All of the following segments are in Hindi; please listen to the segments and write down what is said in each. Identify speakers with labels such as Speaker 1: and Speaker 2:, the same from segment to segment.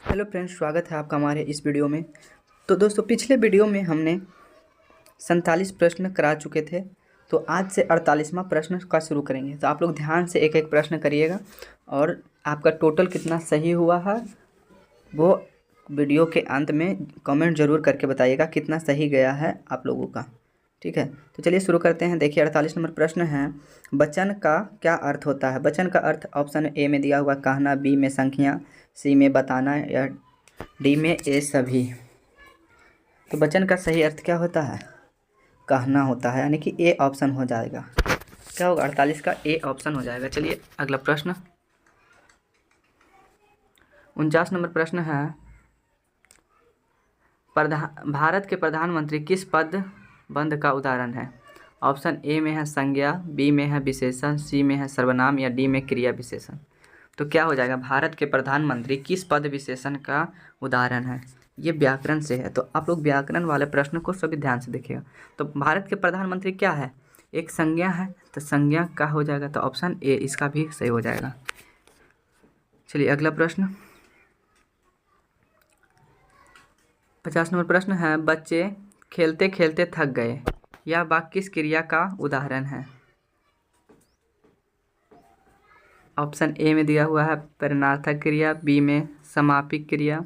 Speaker 1: हेलो फ्रेंड्स, स्वागत है आपका हमारे इस वीडियो में। तो दोस्तों, पिछले वीडियो में हमने 47 प्रश्न करा चुके थे। तो आज से 48वां प्रश्न का शुरू करेंगे। तो आप लोग ध्यान से एक एक प्रश्न करिएगा और आपका टोटल कितना सही हुआ है वो वीडियो के अंत में कमेंट ज़रूर करके बताइएगा कितना सही गया है आप लोगों का। ठीक है, तो चलिए शुरू करते हैं। देखिए 48 नंबर प्रश्न है, वचन का क्या अर्थ होता है। वचन का अर्थ ऑप्शन ए में दिया हुआ कहना, बी में संख्या, सी में बताना या डी में ए सभी। तो वचन का सही अर्थ क्या होता है? कहना होता है, यानी कि ए ऑप्शन हो जाएगा। क्या होगा? 48 का ए ऑप्शन हो जाएगा। चलिए अगला प्रश्न 49 नंबर प्रश्न है, भारत के प्रधानमंत्री किस पद बंद का उदाहरण है। ऑप्शन ए में है संज्ञा, बी में है विशेषण, सी में है सर्वनाम या डी में क्रिया विशेषण। तो क्या हो जाएगा? भारत के प्रधानमंत्री किस पद विशेषण का उदाहरण है। ये व्याकरण से है, तो आप लोग व्याकरण वाले प्रश्न को सभी ध्यान से देखिएगा। तो भारत के प्रधानमंत्री क्या है? एक संज्ञा है, तो संज्ञा का हो जाएगा, तो ऑप्शन ए इसका भी सही हो जाएगा। चलिए अगला प्रश्न 50 नंबर प्रश्न है, बच्चे खेलते खेलते थक गए, यह वाक्य किस क्रिया का उदाहरण है। ऑप्शन ए में दिया हुआ है परिणार्थक क्रिया, बी में समापिक क्रिया,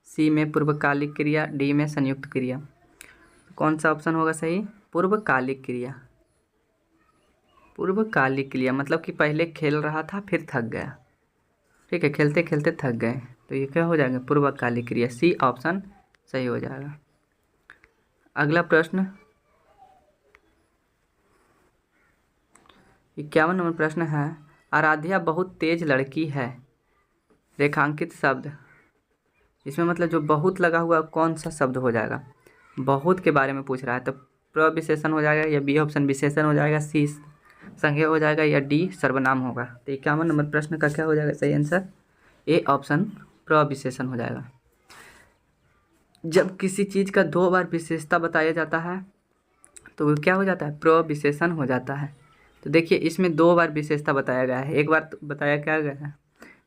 Speaker 1: सी में पूर्वकालिक क्रिया, डी में संयुक्त क्रिया। कौन सा ऑप्शन होगा सही? पूर्वकालिक क्रिया। पूर्वकालिक क्रिया मतलब कि पहले खेल रहा था फिर थक गया। ठीक है, खेलते खेलते थक गए, तो ये क्या हो जाएगा? पूर्वकालिक क्रिया। सी ऑप्शन सही हो जाएगा। अगला प्रश्न 51 नंबर प्रश्न है, आराध्या बहुत तेज लड़की है, रेखांकित शब्द। इसमें मतलब जो बहुत लगा हुआ कौन सा शब्द हो जाएगा? बहुत के बारे में पूछ रहा है, तो प्रविशेषण हो जाएगा या बी ऑप्शन विशेषण हो जाएगा, सी संज्ञा हो जाएगा या डी सर्वनाम होगा। तो 51 नंबर प्रश्न का क्या हो जाएगा सही आंसर? ए ऑप्शन प्रविशेषण हो जाएगा। जब किसी चीज़ का दो बार विशेषता बताया जाता है तो वो क्या हो जाता है? प्रविशेषण हो जाता है। तो देखिए इसमें दो बार विशेषता बताया गया है। एक बार तो बताया क्या गया है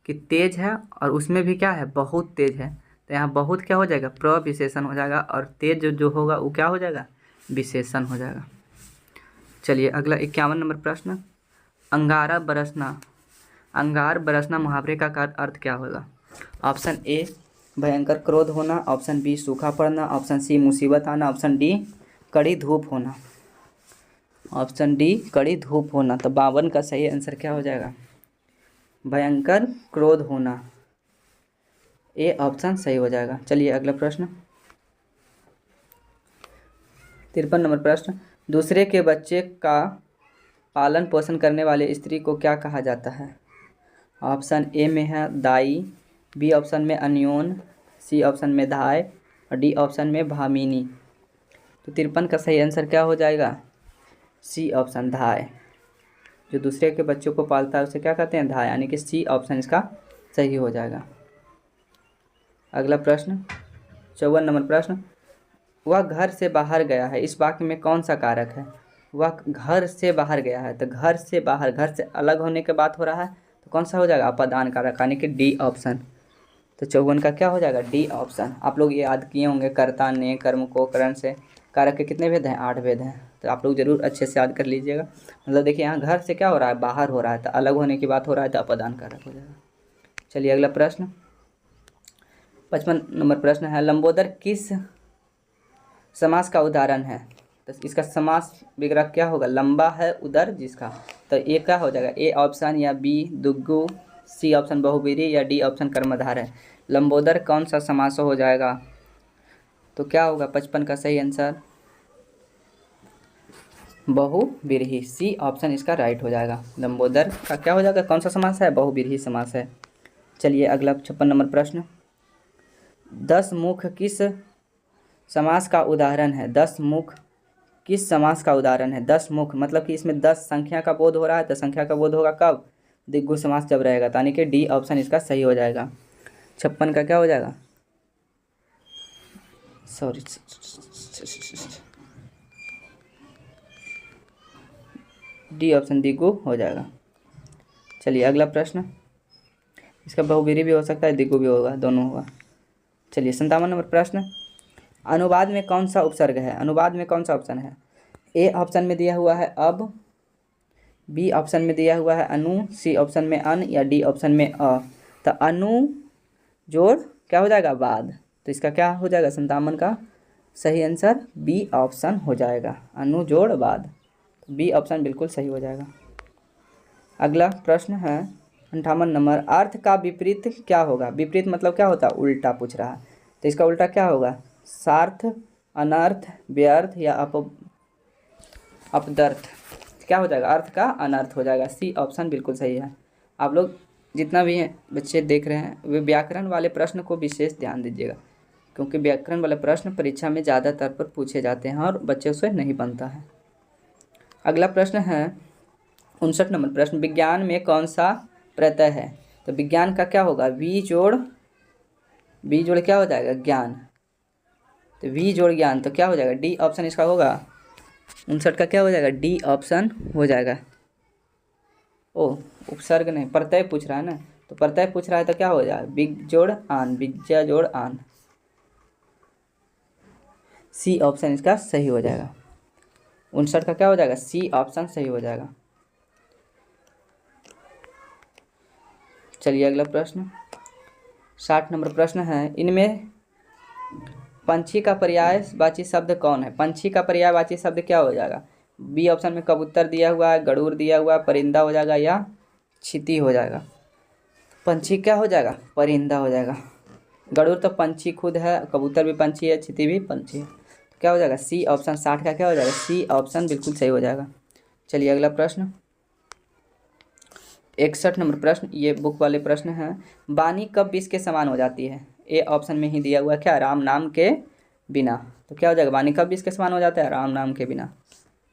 Speaker 1: कि तेज है, और उसमें भी क्या है? बहुत तेज है। तो यहाँ बहुत क्या हो जाएगा? प्रविशेषण हो जाएगा, और तेज जो होगा वो क्या हो जाएगा? विशेषण हो जाएगा। चलिए अगला 51 नंबर प्रश्न, अंगारा बरसना, अंगार बरसना मुहावरे का अर्थ क्या होगा। ऑप्शन ए भयंकर क्रोध होना, ऑप्शन बी सूखा पड़ना, ऑप्शन सी मुसीबत आना, ऑप्शन डी कड़ी धूप होना। ऑप्शन डी कड़ी धूप होना। तो 52 का सही आंसर क्या हो जाएगा? भयंकर क्रोध होना। ए ऑप्शन सही हो जाएगा। चलिए अगला प्रश्न 53 नंबर प्रश्न, दूसरे के बच्चे का पालन पोषण करने वाले स्त्री को क्या कहा जाता है। ऑप्शन ए में है दाई, बी ऑप्शन में अन्योन, सी ऑप्शन में धाय और डी ऑप्शन में भामिनी। तो 53 का सही आंसर क्या हो जाएगा? सी ऑप्शन धाय। जो दूसरे के बच्चों को पालता है उसे क्या कहते हैं? धाय, यानी कि सी ऑप्शन इसका सही हो जाएगा। अगला प्रश्न 54 नंबर प्रश्न, वह घर से बाहर गया है, इस वाक्य में कौन सा कारक है। वह घर से बाहर गया है, तो घर से बाहर, घर से अलग होने की बात हो रहा है, तो कौन सा हो जाएगा? अपादान कारक, यानी कि डी ऑप्शन। तो 54 का क्या हो जाएगा? D option. आप लोग याद किए होंगे कर्ता ने कर्म को करण से कारक के कितने भेद हैं? 8 भेद हैं। तो आप लोग जरूर अच्छे से याद कर लीजिएगा। मतलब देखिए यहाँ घर से क्या हो रहा है? बाहर हो रहा है, तो अलग होने की बात हो रहा है, तो अपादान कारक हो जाएगा। चलिए अगला प्रश्न 55 नंबर प्रश्न है, लंबोदर किस समास का उदाहरण है। तो इसका समास विग्रह क्या होगा? लंबा है उदर जिसका। तो ये क्या हो जाएगा? ए ऑप्शन या बी दुग्गु, सी ऑप्शन बहुब्रीहि या डी ऑप्शन कर्मधार है। लंबोदर कौन सा समास हो जाएगा? तो क्या होगा 55 का सही आंसर? बहुब्रीहि। सी ऑप्शन इसका राइट हो जाएगा। लंबोदर का क्या हो जाएगा? कौन सा समास है? बहुब्रीहि समास है। चलिए अगला 56 नंबर प्रश्न, 10 मुख किस समास का उदाहरण है। 10 मुख किस समास का उदाहरण है। 10 मुख मतलब कि इसमें 10 संख्या का बोध हो रहा है, तो संख्या का बोध होगा कब? द्विगु समास जब रहेगा, यानी कि डी ऑप्शन इसका सही हो जाएगा। 56 का क्या हो जाएगा? सॉरी, डी ऑप्शन द्विगु हो जाएगा। चलिए अगला प्रश्न, इसका बहुब्रीहि भी हो सकता है, द्विगु भी होगा, दोनों होगा। चलिए 57 नंबर प्रश्न, अनुवाद में कौन सा उपसर्ग है? अनुवाद में कौन सा ऑप्शन है? ए ऑप्शन में दिया हुआ है अब, बी ऑप्शन में दिया हुआ है अनु, सी ऑप्शन में अन, या डी ऑप्शन में अ। तो अनु जोड़ क्या हो जाएगा? बाद। तो इसका क्या हो जाएगा? 57 का सही आंसर बी ऑप्शन हो जाएगा, अनु जोड़ बाद। बी ऑप्शन बिल्कुल सही हो जाएगा। अगला प्रश्न है 58 नंबर, अर्थ का विपरीत क्या होगा? विपरीत मतलब क्या होता है? उल्टा पूछ रहा है। तो इसका उल्टा क्या होगा? सार्थ, अनर्थ, व्यर्थ या अपदर्थ। क्या हो जाएगा? अर्थ का अनर्थ हो जाएगा। सी ऑप्शन बिल्कुल सही है। आप लोग जितना भी हैं बच्चे देख रहे हैं वे व्याकरण वाले प्रश्न को विशेष ध्यान दीजिएगा, क्योंकि व्याकरण वाले प्रश्न परीक्षा में ज़्यादातर पर पूछे जाते हैं और बच्चों से नहीं बनता है। अगला प्रश्न है 59 नंबर प्रश्न, विज्ञान में कौन सा प्रत्यय है? तो विज्ञान का क्या होगा? वी जोड़ क्या हो जाएगा? ज्ञान। तो वी जोड़ ज्ञान, तो क्या हो जाएगा? डी ऑप्शन इसका होगा। 59 का क्या हो जाएगा? डी ऑप्शन हो जाएगा। ओ उपसर्ग नहीं, प्रत्यय पूछ रहा है ना, तो प्रत्यय पूछ रहा है तो क्या हो जाएगा? विग जोड़ आन, विज्ञा जोड़ आन। सी ऑप्शन इसका सही हो जाएगा। 59 का क्या हो जाएगा? सी ऑप्शन सही हो जाएगा। चलिए अगला प्रश्न 60 नंबर प्रश्न है, इनमें पंछी का पर्यायवाची शब्द कौन है? पंछी का पर्यायवाची शब्द क्या हो जाएगा? बी ऑप्शन में कबूतर दिया हुआ है, गरुड़ दिया हुआ है, परिंदा हो जाएगा या छिती हो जाएगा। पंछी क्या हो जाएगा? परिंदा हो जाएगा। गरुड़ तो पंछी खुद है, कबूतर भी पंछी है, छिती भी पंछी है, तो क्या हो जाएगा? C option. 60 का क्या हो जाएगा? सी ऑप्शन बिल्कुल सही हो जाएगा। चलिए अगला प्रश्न 61 नंबर प्रश्न, ये बुक वाले प्रश्न हैं, वाणी कब विष के समान हो जाती है? ए ऑप्शन में ही दिया हुआ क्या? राम नाम के बिना। तो क्या हो जाएगा? वाणी कब विष के समान हो जाता है? राम नाम के बिना।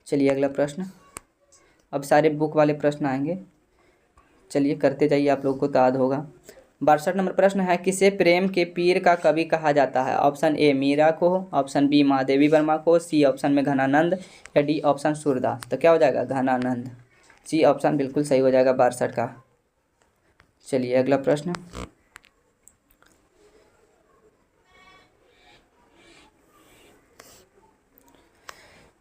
Speaker 1: चलिए अगला प्रश्न, अब सारे बुक वाले प्रश्न आएंगे, चलिए करते जाइए, आप लोगों को तो याद होगा। 62 नंबर प्रश्न है, किसे प्रेम के पीर का कवि कहा जाता है? ऑप्शन ए मीरा को, ऑप्शन बी महादेवी वर्मा को, सी ऑप्शन में घनानंद, या डी ऑप्शन सूरदास। तो क्या हो जाएगा? घनानंद। सी ऑप्शन बिल्कुल सही हो जाएगा 62 का। चलिए अगला प्रश्न,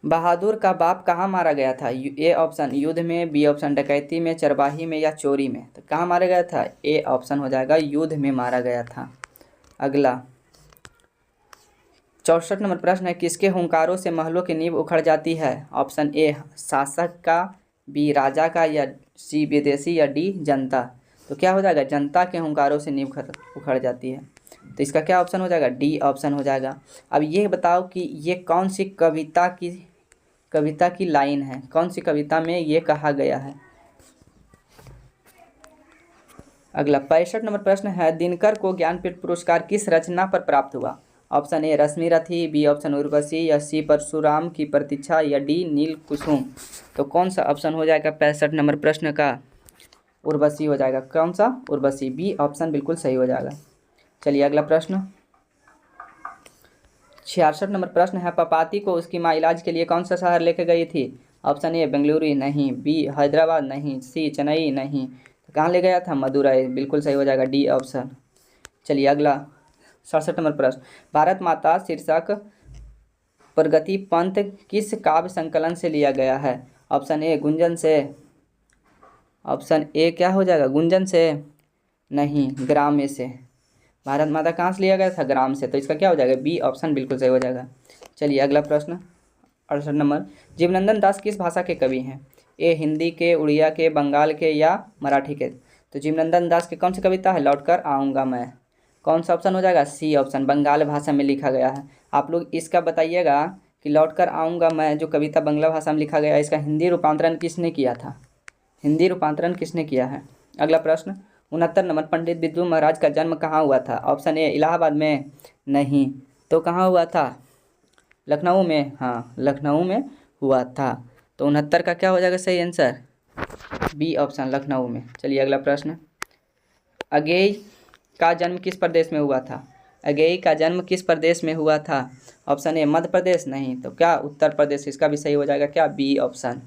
Speaker 1: बहादुर का बाप कहाँ मारा गया था? ए ऑप्शन युद्ध में, बी ऑप्शन डकैती में, चरवाही में, या चोरी में। तो कहाँ मारा गया था? ए ऑप्शन हो जाएगा, युद्ध में मारा गया था। अगला 64 नंबर प्रश्न है, किसके हुंकारों से महलों की नींव उखड़ जाती है? ऑप्शन ए शासक का, बी राजा का, या सी विदेशी, या डी जनता। तो क्या हो जाएगा? जनता के हुंकारों से नींव उखड़ जाती है। तो इसका क्या ऑप्शन हो जाएगा? डी ऑप्शन हो जाएगा। अब ये बताओ कि ये कौन सी कविता की लाइन है? कौन सी कविता में ये कहा गया है? अगला 65 नंबर प्रश्न है, दिनकर को ज्ञानपीठ पुरस्कार किस रचना पर प्राप्त हुआ? ऑप्शन ए रश्मि रथी, बी ऑप्शन उर्वशी, या सी परशुराम की प्रतीक्षा, या डी नील कुसुम। तो कौन सा ऑप्शन हो जाएगा 65 नंबर प्रश्न का? उर्वशी हो जाएगा। कौन सा? उर्वशी। बी ऑप्शन बिल्कुल सही हो जाएगा। चलिए अगला प्रश्न 66 नंबर प्रश्न है, पपाती को उसकी माँ इलाज के लिए कौन सा शहर लेके गई थी? ऑप्शन ए बेंगलुरु नहीं, बी हैदराबाद नहीं, सी चेन्नई नहीं। तो कहाँ ले गया था? मदुरई। बिल्कुल सही हो जाएगा, डी ऑप्शन। चलिए अगला 67 नंबर प्रश्न, भारत माता शीर्षक प्रगति पंथ किस काव्य संकलन से लिया गया है? ऑप्शन ए गुंजन से, ऑप्शन ए क्या हो जाएगा? गुंजन से नहीं, ग्राम्य से। भारत माता कहाँ से लिया गया था? ग्राम से। तो इसका क्या हो जाएगा? बी ऑप्शन बिल्कुल सही हो जाएगा। चलिए अगला प्रश्न 68 नंबर, जीवनंदन दास किस भाषा के कवि हैं? ए हिंदी के, उड़िया के, बंगाल के, या मराठी के। तो जीवनंदन दास की कौन सी कविता है? लौटकर आऊँगा मैं। कौन सा ऑप्शन हो जाएगा? सी ऑप्शन, बंगाल भाषा में लिखा गया है। आप लोग इसका बताइएगा कि लौटकर आऊँगा मैं जो कविता बंगला भाषा में लिखा गया है, इसका हिंदी रूपांतरण किसने किया था? हिंदी रूपांतरण किसने किया है? अगला प्रश्न 69 नंबर, पंडित बिरजू महाराज का जन्म कहाँ हुआ था? ऑप्शन ए इलाहाबाद में नहीं, तो कहाँ हुआ था? लखनऊ में। हाँ, लखनऊ में हुआ था। तो 69 का क्या हो जाएगा सही आंसर? बी ऑप्शन, लखनऊ में। चलिए अगला प्रश्न, अगेय का जन्म किस प्रदेश में हुआ था? अगेय का जन्म किस प्रदेश में हुआ था? ऑप्शन ए मध्य प्रदेश नहीं, तो क्या उत्तर प्रदेश। इसका भी सही हो जाएगा क्या? B option.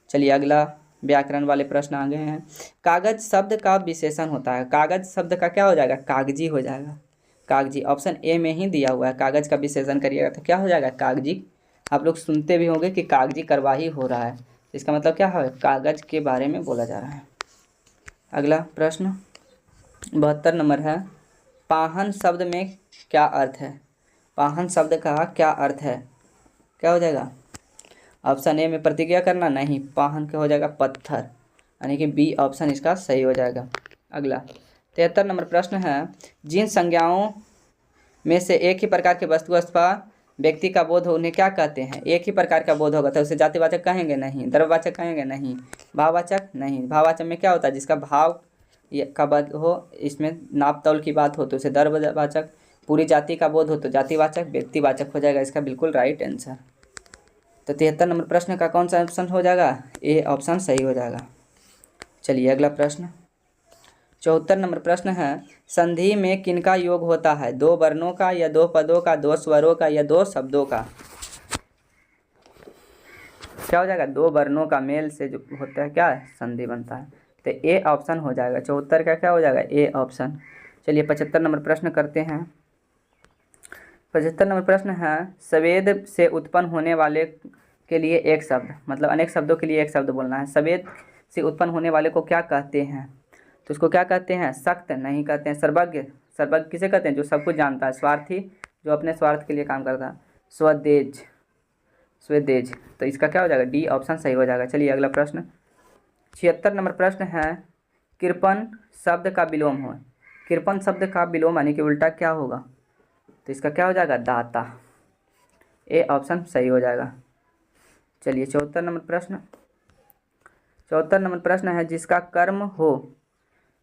Speaker 1: चलिए अगला व्याकरण वाले प्रश्न आ गए हैं, कागज शब्द का विशेषण होता है। कागज शब्द का क्या हो जाएगा? कागजी हो जाएगा। कागजी, ऑप्शन ए में ही दिया हुआ है, कागज़ का विशेषण करिएगा तो क्या हो जाएगा कागजी। आप लोग सुनते भी होंगे कि कागजी कार्यवाही हो रहा है, इसका मतलब क्या है, कागज़ के बारे में बोला जा रहा है। अगला प्रश्न 72 नंबर है, पाहन शब्द में क्या अर्थ है। पाहन शब्द का क्या अर्थ है, क्या हो जाएगा। ऑप्शन ए में प्रतिज्ञा करना, नहीं, पाहन क्या हो जाएगा पत्थर, यानी कि बी ऑप्शन इसका सही हो जाएगा। अगला 73 नंबर प्रश्न है, जिन संज्ञाओं में से एक ही प्रकार के वस्तु अथवा व्यक्ति का बोध हो उन्हें क्या कहते हैं। एक ही प्रकार का बोध होगा तो उसे जातिवाचक कहेंगे नहीं, द्रव्यवाचक कहेंगे नहीं, भाववाचक नहीं। भाववाचक में क्या होता है, जिसका भाव का बोध हो, इसमें नाप तौल की बात हो तो उसे द्रव्यवाचक, पूरी जाति का बोध हो तो जातिवाचक, व्यक्तिवाचक हो जाएगा इसका बिल्कुल राइट आंसर। तो 73 नंबर प्रश्न का कौन सा ऑप्शन हो जाएगा, ए ऑप्शन सही हो जाएगा। चलिए अगला प्रश्न 74 नंबर प्रश्न है, संधि में किनका योग होता है, दो वर्णों का या दो पदों का, दो स्वरों का या दो शब्दों का। क्या हो जाएगा, दो वर्णों का मेल से जो होता है क्या है संधि बनता है, तो ए ऑप्शन हो जाएगा। 74 का क्या हो जाएगा, ए ऑप्शन। चलिए 75 नंबर प्रश्न करते हैं। 75 नंबर प्रश्न है, सवेद से उत्पन्न होने वाले के लिए एक शब्द, मतलब अनेक शब्दों के लिए एक शब्द बोलना है। सवेद से उत्पन्न होने वाले को क्या कहते हैं, तो उसको क्या कहते हैं, सख्त नहीं कहते हैं, सर्वज्ञ। सर्वज्ञ किसे कहते हैं, जो सब कुछ जानता है। स्वार्थी, जो अपने स्वार्थ के लिए काम करता है। स्वदेज, स्वेदेज, तो इसका क्या हो जाएगा, डी ऑप्शन सही हो जाएगा। चलिए अगला प्रश्न 76 नंबर प्रश्न है, कृपण शब्द का विलोम हो। कृपण शब्द का विलोम यानी कि उल्टा क्या होगा, तो इसका क्या हो जाएगा, दाता, ए ऑप्शन सही हो जाएगा। चलिए 74 नंबर प्रश्न 74 नंबर प्रश्न है, जिसका कर्म हो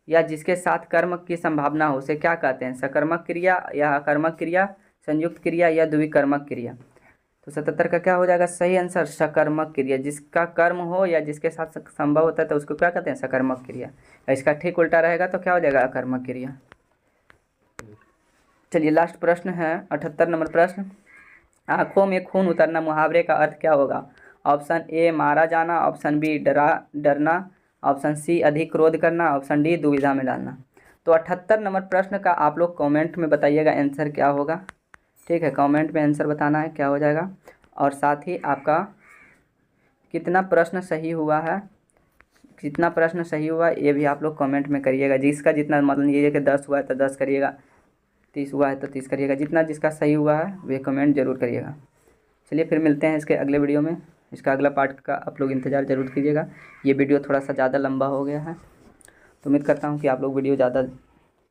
Speaker 1: या जिसके साथ कर्म की संभावना हो उसे क्या कहते हैं, सकर्मक क्रिया या अकर्मक क्रिया, संयुक्त क्रिया या द्विकर्मक क्रिया। तो 77 का क्या हो जाएगा सही आंसर, सकर्मक क्रिया। जिसका कर्म हो या जिसके साथ संभव होता है तो उसको क्या कहते हैं, सकर्मक क्रिया। इसका ठीक उल्टा रहेगा तो क्या हो जाएगा, अकर्मक क्रिया। चलिए लास्ट प्रश्न है 78 नंबर प्रश्न, आँखों में खून उतरना मुहावरे का अर्थ क्या होगा। ऑप्शन ए मारा जाना, ऑप्शन बी डरना, ऑप्शन सी अधिक क्रोध करना, ऑप्शन डी दुविधा में डालना। तो 78 नंबर प्रश्न का आप लोग कमेंट में बताइएगा आंसर क्या होगा, ठीक है, कमेंट में आंसर बताना है क्या हो जाएगा। और साथ ही आपका कितना प्रश्न सही हुआ है, कितना प्रश्न सही हुआ ये भी आप लोग कमेंट में करिएगा। जिसका जितना, मतलब ये कि 10 हुआ है तो 10 करिएगा, 30 हुआ है तो 30 करिएगा, जितना जिसका सही हुआ है वे कमेंट जरूर करिएगा। चलिए फिर मिलते हैं इसके अगले वीडियो में। इसका अगला पार्ट का आप लोग इंतज़ार ज़रूर कीजिएगा। ये वीडियो थोड़ा सा ज़्यादा लंबा हो गया है तो उम्मीद करता हूँ कि आप लोग वीडियो ज़्यादा